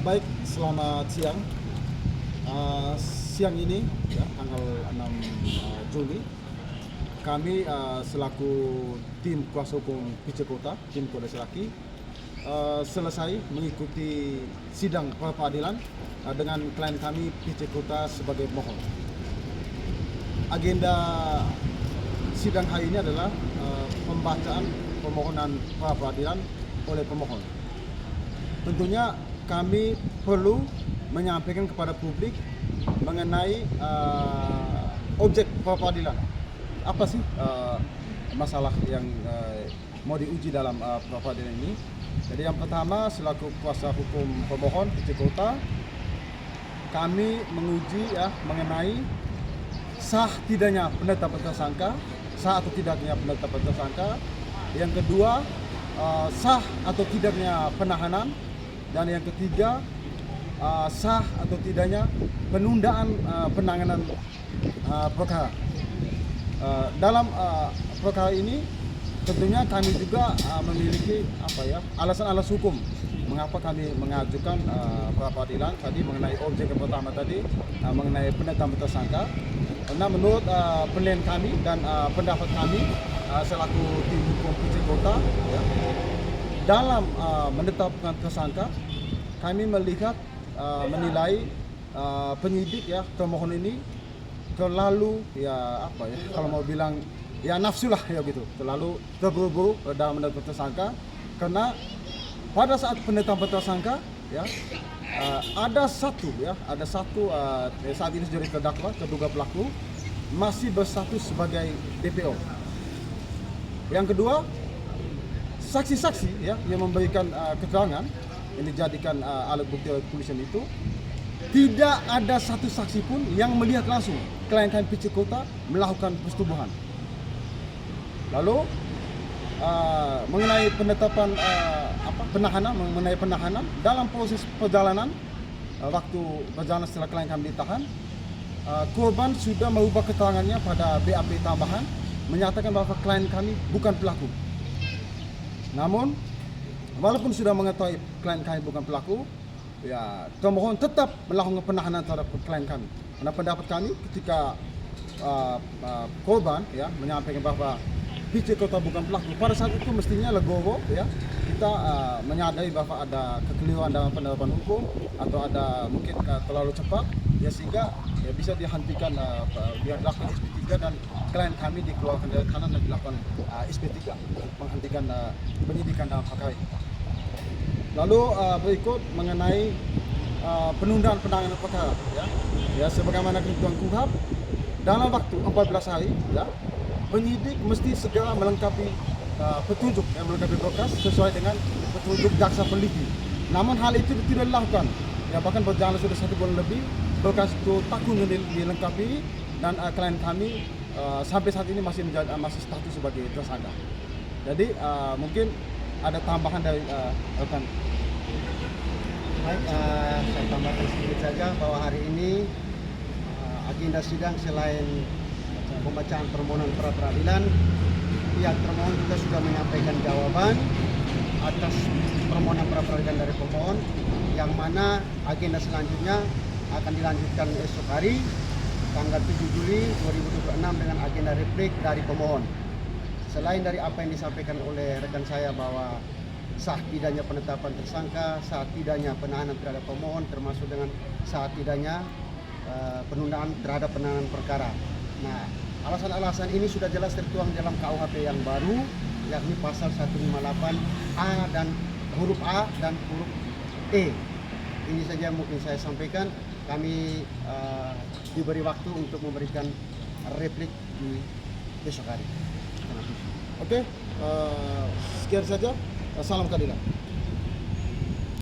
Baik, selamat siang. Siang ini, ya, tanggal 6 Juli, kami selaku tim kuasa hukum PC Kota, tim Kodes Laki, selesai mengikuti sidang pra-peradilan dengan klien kami PC Kota sebagai pemohon. Agenda sidang hari ini adalah pembacaan permohonan pra-peradilan oleh pemohon. Tentunya kami perlu menyampaikan kepada publik mengenai objek pra-peradilan. Apa sih masalah yang mau diuji dalam pra-peradilan ini? Jadi yang pertama, selaku kuasa hukum pemohon PC Kota, kami menguji mengenai sah tidaknya penetapan tersangka, sah atau tidaknya penetapan tersangka. Yang kedua, sah atau tidaknya penahanan. Dan yang ketiga, sah atau tidaknya penundaan penanganan perkara. Dalam perkara ini tentunya kami juga memiliki alasan-alasan hukum mengapa kami mengajukan pra-peradilan tadi mengenai objek yang pertama tadi, mengenai penetapan tersangka. Karena menurut penilaian kami dan pendapat kami selaku tim hukum PC Kota, dalam menetapkan tersangka, kami melihat menilai penyidik termohon ini terlalu kalau mau bilang nafsu lah gitu, terlalu terburu-buru dalam menetapkan tersangka. Karena pada saat penetapan tersangka ada satu saat ini jadi terdakwa, terduga pelaku masih berstatus sebagai DPO. Yang kedua, saksi-saksi yang memberikan keterangan yang dijadikan alat bukti oleh kepolisian itu, tidak ada satu saksi pun yang melihat langsung klien kami PC Kota melakukan persetubuhan. Lalu mengenai penetapan penahanan dalam proses perjalanan, waktu perjalanan setelah klien kami ditahan, korban sudah mengubah keterangannya pada BAP tambahan menyatakan bahwa klien kami bukan pelaku. Namun, walaupun sudah mengetahui klien kami bukan pelaku, termohon tetap melakukan penahanan terhadap klien kami. Karena pendapat kami ketika korban menyampaikan bahwa PC Kota bukan pelaku, pada saat itu mestinya legowo kita menyadari bahwa ada kekeliruan dalam penerapan hukum atau ada mungkin terlalu cepat sehingga bisa dihentikan, dilakukan SP3 dan klien kami dikeluarkan dari tahanan dan dilakukan SP3 menghentikan penyidikan dalam perkara ini. Lalu berikut mengenai penundaan penanganan perkara, sebagaimana ketentuan KUHP, dalam waktu 14 hari penyidik mesti segera melengkapi petunjuk melengkapi berkas sesuai dengan petunjuk jaksa peneliti. Namun hal itu tidak dilakukan, bahkan berjalan sudah 1 bulan lebih, berkas itu tak kunjung dilengkapi dan klien kami sampai saat ini masih status sebagai tersangka. Jadi mungkin ada tambahan dari rekan. Baik, saya tambahkan sedikit saja bahwa hari ini agenda sidang selain pembacaan permohonan pra-peradilan, pihak termohon juga sudah menyampaikan jawaban atas permohonan pra-peradilan dari pemohon, yang mana agenda selanjutnya akan dilanjutkan esok hari tanggal 7 Juli 2026 dengan agenda replik dari pemohon. Selain dari apa yang disampaikan oleh rekan saya bahwa sah tidaknya penetapan tersangka, sah tidaknya penahanan terhadap pemohon, termasuk dengan sah tidaknya penundaan terhadap penanganan perkara. Nah, alasan-alasan ini sudah jelas tertuang dalam KUHP yang baru, yakni pasal 158A dan huruf A dan huruf E. Ini saja mungkin saya sampaikan. Kami diberi waktu untuk memberikan replik di besok hari. Oke, sekian saja. Salam keadilan.